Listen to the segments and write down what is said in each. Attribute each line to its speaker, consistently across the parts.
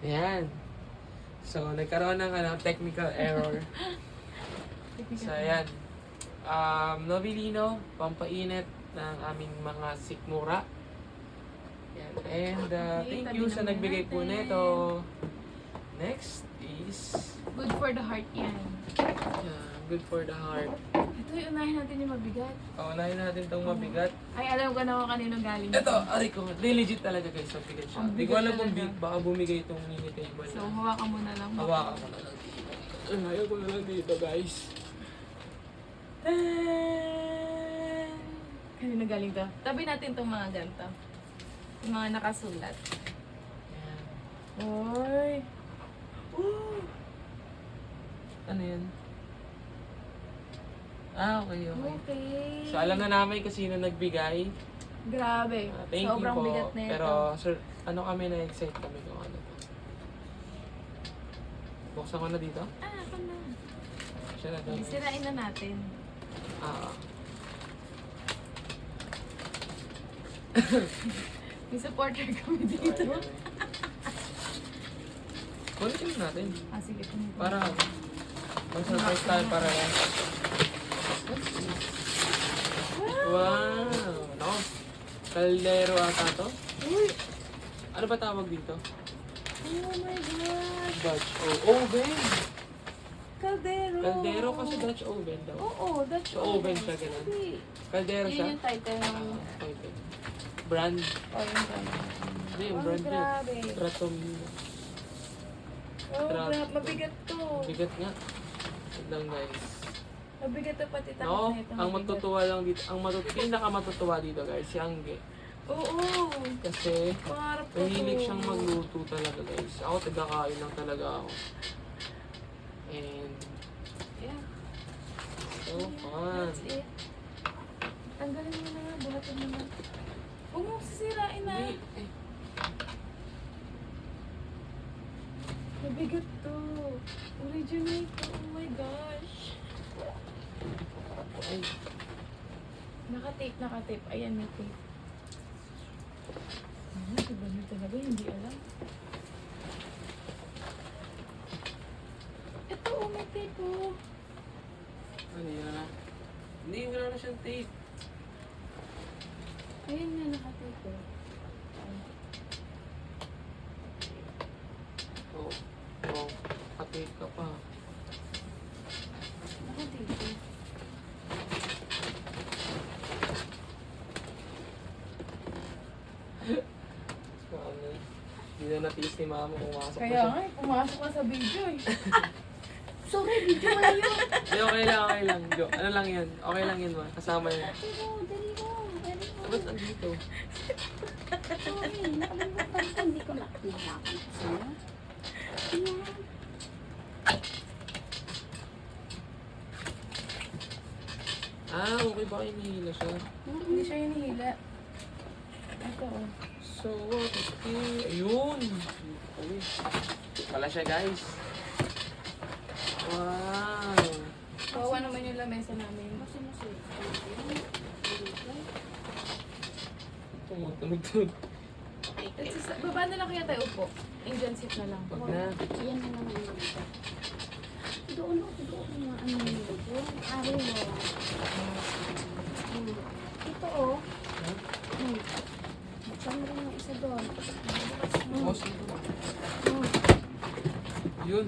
Speaker 1: Ayan. So, nagkaroon ng technical error. So, ayan. Novelino, pampainit ng aming mga sikmura. Ayan. And thank you sa nagbigay po nito. Next is...
Speaker 2: Good for the heart yan.
Speaker 1: good for the heart.
Speaker 2: Ito yung unahin natin yung mabigat.
Speaker 1: Unahin natin itong mabigat.
Speaker 2: Ay, alam ko na kung kanino galing.
Speaker 1: Ito, aray ko. Legit talaga guys. Mabigat siya.
Speaker 2: Ang
Speaker 1: Hindi ko
Speaker 2: bigat
Speaker 1: alam kung
Speaker 2: talaga.
Speaker 1: baka bumigay itong mini table.
Speaker 2: So, hawakan mo na lang.
Speaker 1: Hawakan ko na lang dito. Ayaw ko na lang dito guys.
Speaker 2: Kanino galing to? Tabi natin itong mga ganito. Yung mga nakasulat.
Speaker 1: Ayan.
Speaker 2: Oy!
Speaker 1: Ano yan? Okay, okay.
Speaker 2: Okay.
Speaker 1: So, alam na namin kung sino nagbigay.
Speaker 2: Grabe.
Speaker 1: Thank
Speaker 2: Sobrang
Speaker 1: you po.
Speaker 2: bigat na ito.
Speaker 1: Pero, sir, ano kami na-excite kami kung ano to. Buksan ko na dito.
Speaker 2: Ako na.
Speaker 1: Siya na to.
Speaker 2: Sirain na natin. May supporter kami dito.
Speaker 1: Kulitin natin.
Speaker 2: Sige. Tumigil.
Speaker 1: Para, mag-surprise tayo para yan. Wow! No? Kaldero ata to?
Speaker 2: Uy!
Speaker 1: Ano ba tawag dito?
Speaker 2: Oh my God!
Speaker 1: Dutch oven.
Speaker 2: Caldero!
Speaker 1: Kaldero kasi Dutch oven daw.
Speaker 2: Oo, that's
Speaker 1: So, oven siya, ganun. Kaldero
Speaker 2: Yun
Speaker 1: siya?
Speaker 2: yung title ng...
Speaker 1: Okay. Brand.
Speaker 2: Oh, yung brand.
Speaker 1: Hindi, yung
Speaker 2: Oh,
Speaker 1: brand niya.
Speaker 2: grabe.
Speaker 1: Tratom.
Speaker 2: Oh, grabe. Mabigat to.
Speaker 1: Bigat nga. Wait lang guys.
Speaker 2: Mabigat to pati takot
Speaker 1: No,
Speaker 2: na ito.
Speaker 1: ang
Speaker 2: mabigat.
Speaker 1: matutuwa lang dito, pinakamatutuwa dito guys, si Angge.
Speaker 2: Oo.
Speaker 1: Kasi,
Speaker 2: Pangarap ko
Speaker 1: mahilig
Speaker 2: to.
Speaker 1: siyang magluto talaga guys. Ako, tagakain lang talaga ako. And,
Speaker 2: Yeah.
Speaker 1: so fun.
Speaker 2: That's it. Tanggalin mo na nga. Buhatin mo na. Huwag mo sisirain na.
Speaker 1: Hindi,
Speaker 2: Mabigat to. Original to. Oh my gosh.
Speaker 1: ay,
Speaker 2: Naka-tape. Ayan, may tape. Diba na talaga? Hindi alam. Ito, may tape oh.
Speaker 1: ano yun na? Hindi, wala na siyang tape.
Speaker 2: Ayan nga, naka-tape oh.
Speaker 1: Naka-tape ka pa.
Speaker 2: Naka-tape oh.
Speaker 1: Hindi na natiis ni mama pumasok
Speaker 2: Kaya
Speaker 1: siya.
Speaker 2: nga, pumasok ka sa video eh. Sorry, video mo na yun.
Speaker 1: Hindi, okay lang. Ano lang yan? Okay lang yun, ma. Kasama yun.
Speaker 3: Dali mo.
Speaker 1: Ba't andito?
Speaker 3: Sorry, nakalimutan ko. Hindi ko nakahirapan sa'yo. Ayan.
Speaker 1: Okay ba kayo nihila siya?
Speaker 2: Hindi siya hinihila. Ito oh.
Speaker 1: So, what is it? Ayun! Pala siya, guys. Wow!
Speaker 2: Kawawa naman yung lamesa namin.
Speaker 1: Tumutunog.
Speaker 2: Baba na lang kaya tayo upo. Indian seat na lang.
Speaker 1: Wag na.
Speaker 3: Ayan na lang yun. Doon mo. Ano yun? Ari mo. Ito oh. Buksan mo rin yung isa doon.
Speaker 1: Boss. Yun.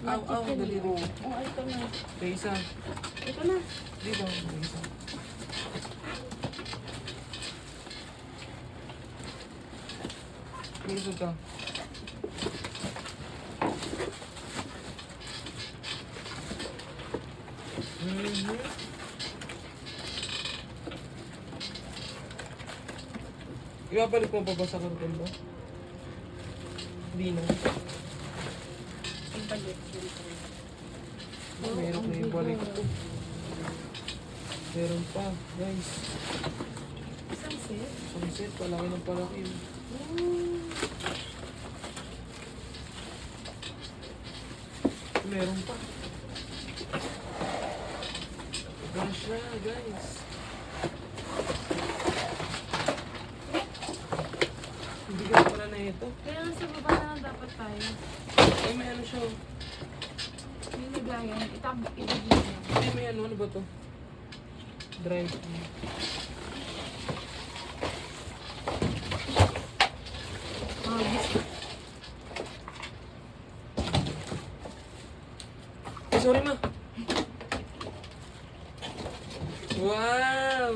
Speaker 1: Aw, daliri.
Speaker 3: Oh, ito na.
Speaker 1: May isa.
Speaker 3: Ito na.
Speaker 1: Dito, may isa. May isa ka. Ibabalik mo pa ba sa karton mo? Hindi na. Meron ko yung balik ko. Meron pa, guys.
Speaker 2: Isang set?
Speaker 1: Isang set, palaki ng palaki. Meron pa. Ganun siya, guys. Hindi ka na ito.
Speaker 2: Kaya nasa baba na lang dapat tayo.
Speaker 1: Ay, may ano siya. Oh.
Speaker 2: May lagayan. Itabigyan yan.
Speaker 1: Ay, may ano ba to? Drive.
Speaker 2: Oh, gusto.
Speaker 1: Ay, sorry ma. Wow!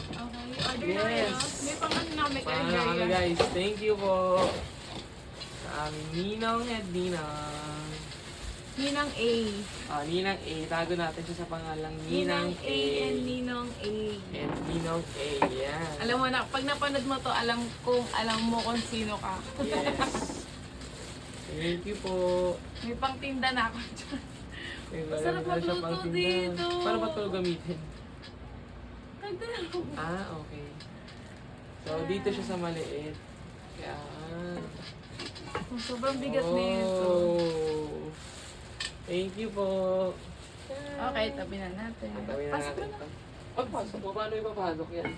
Speaker 2: Okay, order na kayo.
Speaker 1: Yes.
Speaker 2: May pang-ano na, may
Speaker 1: Paano na kami guys? Thank you po. Sa aming Ninong at Ninang.
Speaker 2: Ninang A.
Speaker 1: Ninang A. Tago natin siya sa pangalang
Speaker 2: Ninang
Speaker 1: Ninang
Speaker 2: A and Ninong A.
Speaker 1: And Ninong A. Yan.
Speaker 2: Alam mo na, pag napanood mo to, alam mo kung sino ka.
Speaker 1: Yes. Thank you po.
Speaker 2: May pangtinda na ako dyan. Masarap
Speaker 1: Wala na siya
Speaker 2: magluto
Speaker 1: pang tinda.
Speaker 2: dito.
Speaker 1: Paano ba ito gamitin?
Speaker 2: Tagdala ko.
Speaker 1: Okay. So, dito siya sa maliit. Yan.
Speaker 2: Sobrang bigat nito.
Speaker 1: Oh. Thank you po.
Speaker 2: Okay, tabi na natin.
Speaker 1: Tabi na
Speaker 2: Pasok
Speaker 1: natin
Speaker 2: na.
Speaker 1: ito. Pagpasok mo, paano ipapasok yan?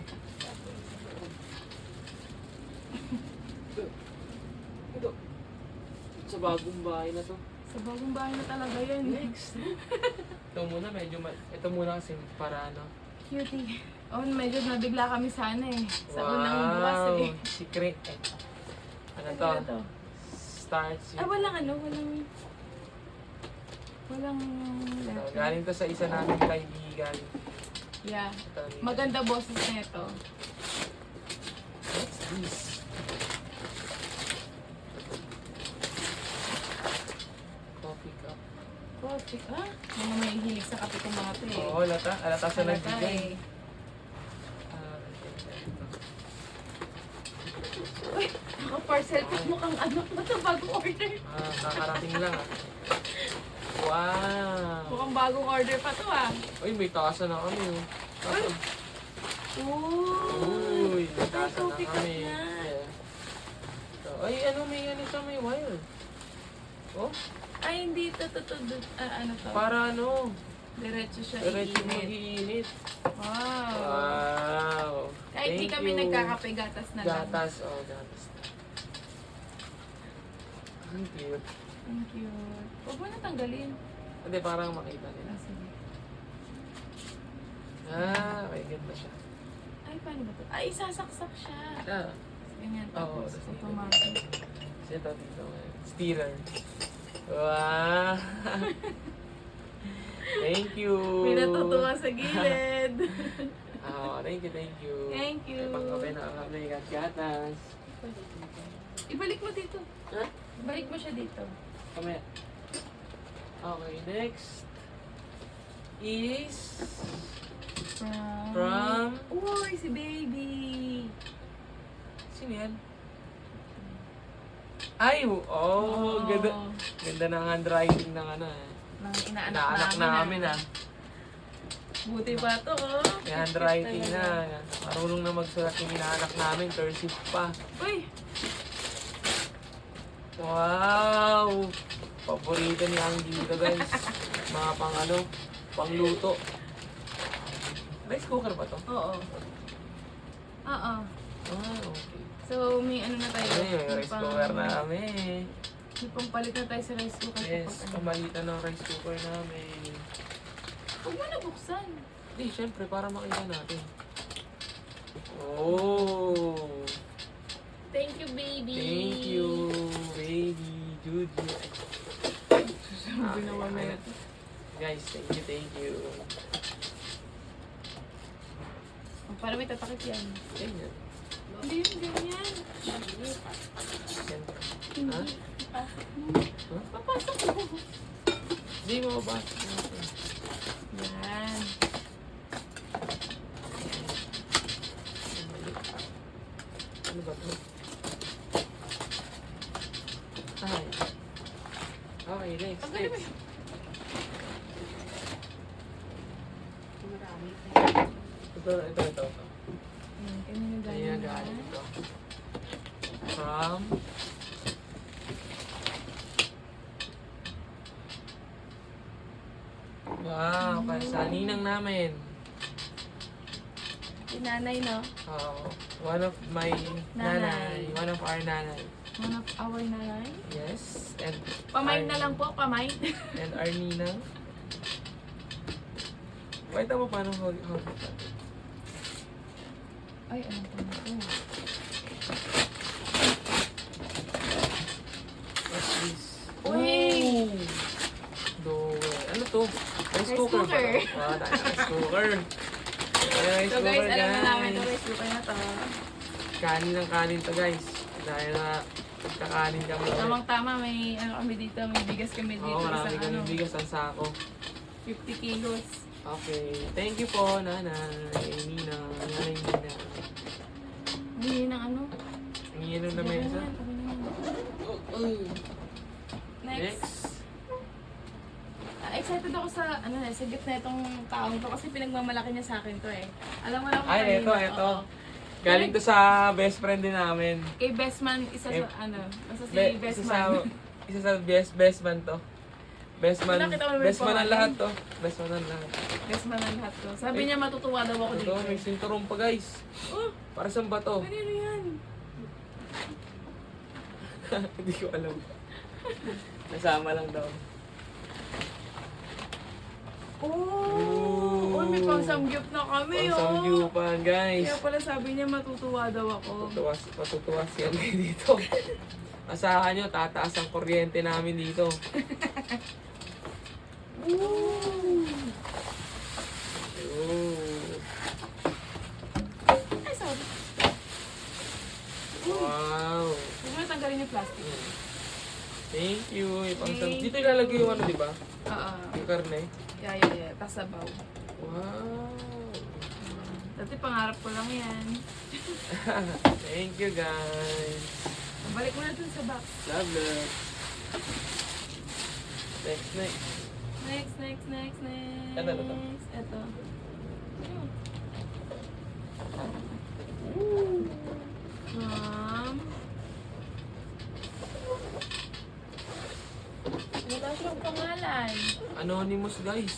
Speaker 1: Ito. Sa bagong bahay na to.
Speaker 2: Sa bagong bahay na talaga yan.
Speaker 1: Next. Ito muna, ito muna kasi para ano.
Speaker 2: Cutie. Oh, medyo nabigla kami sana eh. Sa unang bukas eh.
Speaker 1: Secret. Ano to?
Speaker 2: Ano to?
Speaker 1: Starts
Speaker 2: Ah, walang ano, walang
Speaker 1: Ito,
Speaker 2: letter.
Speaker 1: galing to sa isa namin kaibigan.
Speaker 2: Yeah.
Speaker 1: Ito,
Speaker 2: Maganda boses na ito.
Speaker 1: What's this? Coffee cup.
Speaker 2: Coffee, ah? Mga may hilig sa kape kong mga to eh.
Speaker 1: Oo, alata. Alata sa
Speaker 2: Halata
Speaker 1: nagbigay.
Speaker 2: eh.
Speaker 1: Ah,
Speaker 2: Uy, naka-parcel pick mo kang ano. Ba't ang bagong order?
Speaker 1: kakarating lang ah. Wow!
Speaker 2: Mukhang bagong order pa to ah.
Speaker 1: Uy, may tasa na kami oh. Tasa.
Speaker 2: Ooh.
Speaker 1: Uy, may tasa na
Speaker 2: coffee cup
Speaker 1: kami.
Speaker 2: na.
Speaker 1: Yeah. So, ay, ano, may ano siya, may wire. Oh,
Speaker 2: Ay, hindi to. Ano to?
Speaker 1: para ano,
Speaker 2: Diretso siya
Speaker 1: diretso
Speaker 2: iinit.
Speaker 1: mag-iinit.
Speaker 2: Wow.
Speaker 1: Wow!
Speaker 2: Kahit di
Speaker 1: Thank
Speaker 2: kami
Speaker 1: you.
Speaker 2: nagkakape, gatas na lang.
Speaker 1: Gatas, oh, gatas. Ang cute.
Speaker 2: Thank you. Huwag mo na tanggalin.
Speaker 1: Hindi, parang makita nila.
Speaker 2: Ah, sige.
Speaker 1: Okay, ganda siya.
Speaker 2: Ay, paano ba to? Ay, isasaksak siya.
Speaker 1: Ah,
Speaker 2: Ganyan,
Speaker 1: Oo,
Speaker 2: tapos
Speaker 1: tapos
Speaker 2: automatic.
Speaker 1: kasi ito dito. Steerer. Wow! Thank you!
Speaker 2: May natutuwa sa gilid.
Speaker 1: Thank you, thank you.
Speaker 2: Thank you.
Speaker 1: May pangkape na kami at gatas.
Speaker 2: Ibalik mo dito.
Speaker 1: Ha?
Speaker 2: Ibalik mo siya dito.
Speaker 1: Kamaya. Okay, next is from...
Speaker 2: Uy, si baby.
Speaker 1: Sino yan? Ay, oh, ganda. Ganda ng handwriting ng ano eh.
Speaker 2: Nang inaanak
Speaker 1: Inaanak namin
Speaker 2: ah.
Speaker 1: ah.
Speaker 2: Buti ba to, oh?
Speaker 1: May handwriting na. Marunong na magsulat yung inaanak namin. Cursive pa.
Speaker 2: Uy,
Speaker 1: Wow! Paborito ni Ang dito guys. Mga pang ano, pangluto. Rice cooker ba to?
Speaker 2: oo. Oo.
Speaker 1: Okay.
Speaker 2: So, may ano na tayo.
Speaker 1: Ay, may rice
Speaker 2: pang-
Speaker 1: cooker namin.
Speaker 2: May pampalit na tayo sa rice cooker.
Speaker 1: Yes,
Speaker 2: kapag ano.
Speaker 1: pamalitan ng rice cooker namin.
Speaker 2: Huwag mo na buksan.
Speaker 1: Hindi, syempre, para makita natin. Oh!
Speaker 2: Thank you, baby.
Speaker 1: Thank you, baby Juju.
Speaker 2: Sabi naman na ito.
Speaker 1: Guys, thank you.
Speaker 2: Para may tatakip yan.
Speaker 1: Ganyan.
Speaker 2: Hindi yun ganyan.
Speaker 1: Siyempre.
Speaker 2: Hindi.
Speaker 1: Ha?
Speaker 2: Papasok mo.
Speaker 1: Hindi mo ba?
Speaker 2: Yan.
Speaker 1: Ano ba ito? Ay. Okay, next.
Speaker 2: Ang galing mo
Speaker 1: Next. Ito.
Speaker 2: Kanina
Speaker 1: Ayan,
Speaker 2: galing
Speaker 1: galing
Speaker 2: yan.
Speaker 1: ito. From... Wow, para sa ninang namin.
Speaker 2: Yung nanay, no?
Speaker 1: One of my
Speaker 2: Nanay.
Speaker 1: nanay. One of our nanay.
Speaker 2: One of our nanay.
Speaker 1: Yes. And
Speaker 2: Pamain
Speaker 1: our-
Speaker 2: na lang po, pamain.
Speaker 1: And our ninang. Pakita mo paano hold it.
Speaker 2: Ay, ano po na to?
Speaker 1: What's this?
Speaker 2: Uy!
Speaker 1: Dower. Ano to? Rice
Speaker 2: Rice
Speaker 1: cooker.
Speaker 2: cooker.
Speaker 1: Rice cooker. Rice
Speaker 2: So guys,
Speaker 1: cooker,
Speaker 2: alam na namin ito,
Speaker 1: guys.
Speaker 2: rice cooker na to.
Speaker 1: Kanin ng kanin to, guys. Dahil na kakanin kami.
Speaker 2: Tamang-tama, may ano kami dito, may bigas kami dito.
Speaker 1: Oo, marami
Speaker 2: isang
Speaker 1: kami
Speaker 2: ano,
Speaker 1: bigas ang sako.
Speaker 2: 50 kilos.
Speaker 1: Okay. Thank you po, nanay. Nina. Nanay Nina.
Speaker 2: Hindi ng ano.
Speaker 1: Ang inom na mesa.
Speaker 2: Yan, okay na yan. Next.
Speaker 1: Next.
Speaker 2: Excited ako sa sa gift na itong taong to kasi pinagmamalaki niya sa akin to eh. Alam mo lang kung
Speaker 1: Ay,
Speaker 2: kanino.
Speaker 1: eto.
Speaker 2: Oo.
Speaker 1: Galing to sa best friend din namin.
Speaker 2: Kay best man, isa
Speaker 1: Eh,
Speaker 2: sa basta si
Speaker 1: Be-
Speaker 2: best
Speaker 1: isa
Speaker 2: man.
Speaker 1: isa sa best man to. Best man.
Speaker 2: Nakita mo naman
Speaker 1: Best
Speaker 2: yung
Speaker 1: man ang
Speaker 2: pangalan?
Speaker 1: lahat to. Best man ang lahat.
Speaker 2: Best man ang lahat to. Sabi niya matutuwa daw ako
Speaker 1: Ito,
Speaker 2: dito.
Speaker 1: may sinturong pa, guys.
Speaker 2: Oh,
Speaker 1: Para saan ba to?
Speaker 2: kanino yan?
Speaker 1: Hindi ko alam. Nasama lang daw.
Speaker 2: Oh! Oh, may pang-samgyup na kami,
Speaker 1: Pang samgyupan, guys.
Speaker 2: Kaya pala sabi niya matutuwa daw ako.
Speaker 1: Patutuwa si Andre dito. Asahan nyo, tataas ang kuryente namin dito.
Speaker 2: Ooh!
Speaker 1: Ooh.
Speaker 2: Ay, sorry.
Speaker 1: Wow.
Speaker 2: Huwag mo natanggalin yung plastic.
Speaker 1: Thank you.
Speaker 2: Thank
Speaker 1: Dito ilalagay yung ano, di ba?
Speaker 2: Oo.
Speaker 1: Yung karne.
Speaker 2: Yeah. Tas sabaw.
Speaker 1: Wow.
Speaker 2: Dati pangarap ko lang yan.
Speaker 1: Thank you, guys.
Speaker 2: Balik mo na dun sa box.
Speaker 1: Love. Next.
Speaker 2: Next.
Speaker 1: Ano to?
Speaker 2: Ito. Wala siyang pangalan.
Speaker 1: Anonymous, guys.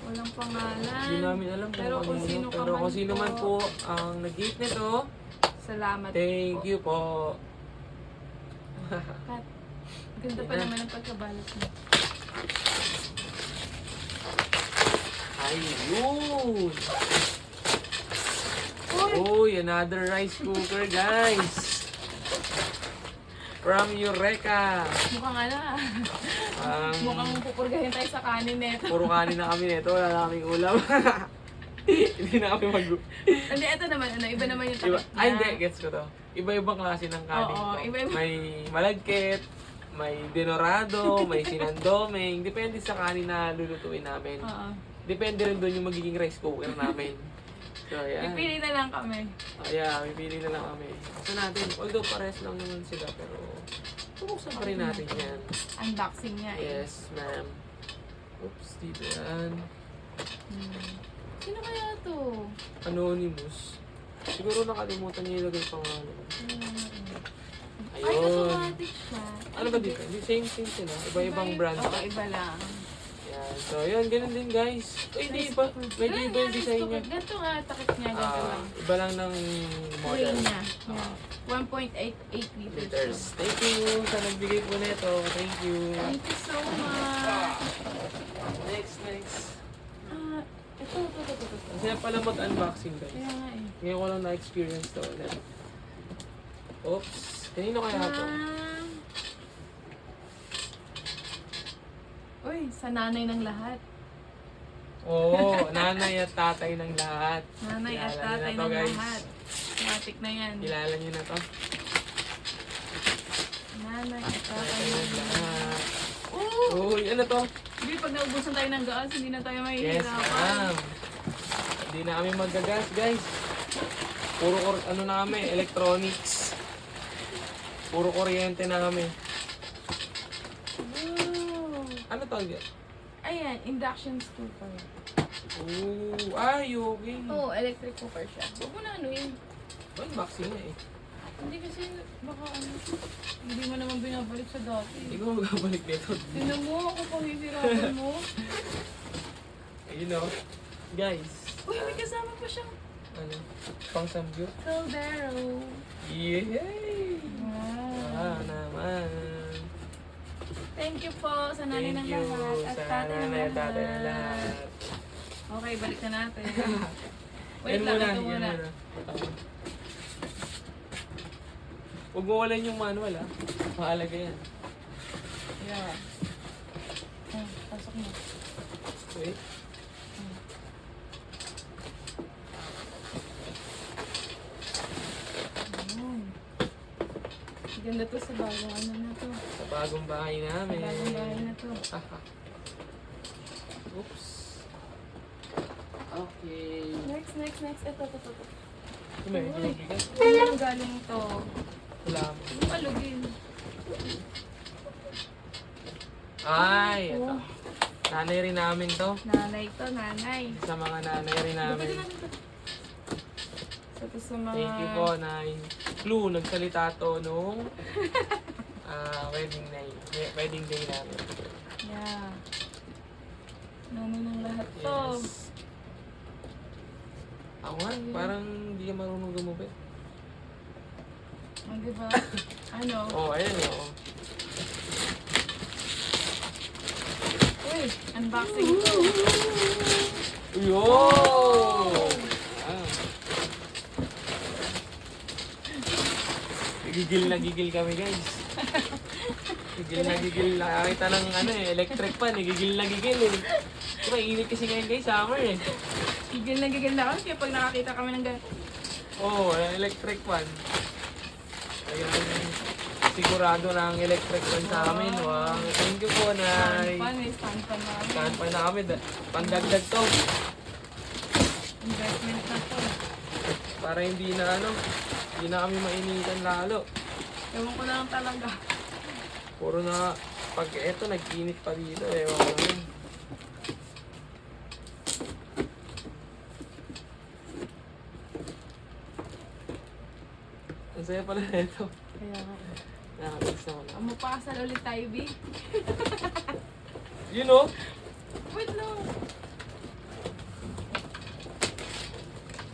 Speaker 2: Walang pangalan.
Speaker 1: Hindi namin alam
Speaker 2: Pero kung
Speaker 1: kanino.
Speaker 2: sino ka
Speaker 1: Pero
Speaker 2: man
Speaker 1: kung sino man
Speaker 2: po.
Speaker 1: po ang nag-gift nito,
Speaker 2: Salamat
Speaker 1: thank
Speaker 2: po.
Speaker 1: you po.
Speaker 2: Kat, ganda pa
Speaker 1: Yan.
Speaker 2: naman ang pagkabalot mo.
Speaker 1: Ayun!
Speaker 2: Uy!
Speaker 1: Uy, another rice cooker, guys! From Eureka!
Speaker 2: Mukhang ano ah.
Speaker 1: Um,
Speaker 2: Mukhang pupurgahin tayo sa kanin neto.
Speaker 1: Puro kanin na kami nito, wala na kaming ulam. Hindi na kami
Speaker 2: Hindi, ito naman, iba naman yung
Speaker 1: Iba,
Speaker 2: takip niya.
Speaker 1: ay, hindi, gets ko to. Iba-ibang klase ng kanin
Speaker 2: Oo,
Speaker 1: to.
Speaker 2: iba-iba.
Speaker 1: May malagkit, may dinorado, may sinandoming. Depende sa kanin na lulutuin namin.
Speaker 2: Oo.
Speaker 1: Depende rin doon yung magiging rice cooker namin. So, ayan.
Speaker 2: Pipili na lang kami.
Speaker 1: Yeah, pipili na lang kami. Gusto natin, although pares lang naman sila, pero bubuksan pa rin natin yan.
Speaker 2: Unboxing niya eh.
Speaker 1: Yes, ma'am. Oops, dito yan.
Speaker 2: Sino kaya to?
Speaker 1: Anonymous. Siguro nakalimutan niya ilagay pangalan.
Speaker 2: Ay,
Speaker 1: Ayun.
Speaker 2: automatic siya.
Speaker 1: Ano ba dito? Hindi, same sila. Iba-ibang brand.
Speaker 2: Oo, iba lang.
Speaker 1: Yan. So, yun. Ganun din, guys. Ay, hindi iba. Medyo iba yung design niya.
Speaker 2: Ganito nga, takip niya. Ganito lang.
Speaker 1: Iba lang ng model.
Speaker 2: Weight niya.
Speaker 1: Ah,
Speaker 2: 1.88 liters.
Speaker 1: liters. Thank you sa nagbigay po nito. Thank you.
Speaker 2: Thank you so much.
Speaker 1: Next.
Speaker 2: Ito.
Speaker 1: Kasi pala mag-unboxing, guys.
Speaker 2: Kaya nga eh.
Speaker 1: Ngayon ko lang na-experience to ulit. Oops. Kanino kaya to?
Speaker 2: Uy, sa nanay ng lahat.
Speaker 1: Oo, nanay at tatay ng lahat.
Speaker 2: Nanay at
Speaker 1: Kilala niyo
Speaker 2: tatay
Speaker 1: na to,
Speaker 2: ng
Speaker 1: guys.
Speaker 2: lahat. Matik na yan.
Speaker 1: Kilala niyo na to.
Speaker 2: Nanay at tatay
Speaker 1: Tatay
Speaker 2: ng
Speaker 1: ng
Speaker 2: lahat.
Speaker 1: lahat.
Speaker 2: Oo!
Speaker 1: Uy, ano to?
Speaker 2: Hindi, pag naubusan tayo ng gas, hindi na tayo
Speaker 1: Yes,
Speaker 2: mahihirapan.
Speaker 1: ma'am. Hindi na kami magagas, guys. Puro ano na kami, electronics. Puro kuryente na kami.
Speaker 2: Wow.
Speaker 1: Ano to?
Speaker 2: Ayan, induction cooker.
Speaker 1: Ooh, ay, okay.
Speaker 2: Oo, electric cooker siya. Huwag mo na ano yun.
Speaker 1: Unboxing na eh.
Speaker 2: Hindi kasi baka ano, hindi mo naman binabalik sa dati.
Speaker 1: Hindi ko magabalik dito.
Speaker 2: Tinan mo, ako pahihirapan mo.
Speaker 1: You know, guys.
Speaker 2: Uy, may kasama pa siyang
Speaker 1: Ano? Pang samgyup.
Speaker 2: Caldero.
Speaker 1: Yay!
Speaker 2: Wow.
Speaker 1: Naman.
Speaker 2: Thank you po sa nanay ng
Speaker 1: Thank you
Speaker 2: lahat at
Speaker 1: sa
Speaker 2: tatay ng
Speaker 1: nanay at tatay ng
Speaker 2: lahat.
Speaker 1: lahat.
Speaker 2: Okay, balik na natin. Wait
Speaker 1: Yan
Speaker 2: lang,
Speaker 1: muna,
Speaker 2: ito
Speaker 1: yan
Speaker 2: muna.
Speaker 1: muna. Huwag mo walan yung manual ah. Mahalaga yan.
Speaker 2: Yeah. Pasok mo.
Speaker 1: Wait.
Speaker 2: Ayun. Ganda to sa bagong ano na to.
Speaker 1: Sa bagong bahay
Speaker 2: Sa
Speaker 1: namin.
Speaker 2: bagong bahay na to.
Speaker 1: Oops. Okay.
Speaker 2: Next. Ito.
Speaker 1: Ito may medyo
Speaker 2: Uy.
Speaker 1: mabigat.
Speaker 2: Saan galing to?
Speaker 1: Wala.
Speaker 2: Yung alugin.
Speaker 1: Ay, ito. Nanay rin namin to.
Speaker 2: Nanay to, nanay.
Speaker 1: Sa mga nanay rin
Speaker 2: Pwede
Speaker 1: namin.
Speaker 2: natin to. So, ito sa mga...
Speaker 1: Thank you po, Nay. Clue, nagsalita to nung wedding day namin.
Speaker 2: Yeah. Nanay ng lahat to.
Speaker 1: Yes. Ako nga, parang hindi ka marunong gumupit.
Speaker 2: Oh, diba? Ano?
Speaker 1: Oh, ayan oh.
Speaker 2: Uy, unboxing to.
Speaker 1: Yo! Ah. Gigil kami guys. Gigil. Nakakita ng electric fan. Gigil eh. Diba, init kasi ngayon guys, summer eh.
Speaker 2: Gigil na kami kaya pag nakakita kami ng ganun.
Speaker 1: Oo, electric fan. Kaya sigurado na ang electric fan sa amin. Wow. Thank you po, Nay.
Speaker 2: Stand pan na kami.
Speaker 1: Saan pa na kami? Pandagdag to.
Speaker 2: Investment na to.
Speaker 1: Para hindi na kami mainitan lalo.
Speaker 2: Ewan ko na lang talaga.
Speaker 1: Puro na, pag eto nag-init pa dito, ewan ko naman. Ang saya pala na ito.
Speaker 2: Kaya nga.
Speaker 1: Nakakabis naman.
Speaker 2: Mapakasal ulit tayo, B.
Speaker 1: You know?
Speaker 2: Wait lang.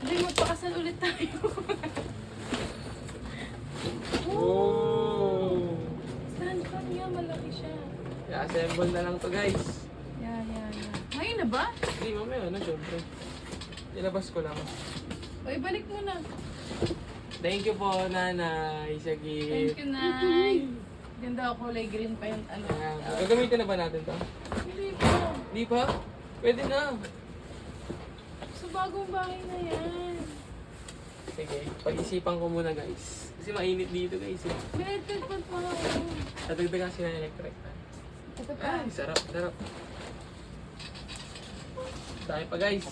Speaker 2: Hindi, magpakasal ulit tayo.
Speaker 1: Oh!
Speaker 2: Stand pan niya, malaki siya.
Speaker 1: I-assemble na lang to guys.
Speaker 2: Yeah. Ngayon na ba?
Speaker 1: Hindi, mamaya syempre. Ilabas ko lang.
Speaker 2: O, ibalik mo na.
Speaker 1: Thank you po, Nanay, sa
Speaker 2: Thank
Speaker 1: gift.
Speaker 2: you, Nay. Ganda ako, kulay green pa yung ano.
Speaker 1: Ayan. Gagamitin na ba natin to?
Speaker 2: Hindi pa.
Speaker 1: Hindi pa? Pwede na.
Speaker 2: Sa bagong bahay na yan.
Speaker 1: Sige, pag-isipan ko muna guys. Kasi mainit dito guys. Eh.
Speaker 2: May electric fan pa ako.
Speaker 1: Tatagdagan sila ng electric fan.
Speaker 2: Ito pa.
Speaker 1: Ay, sarap. Dahil pa guys.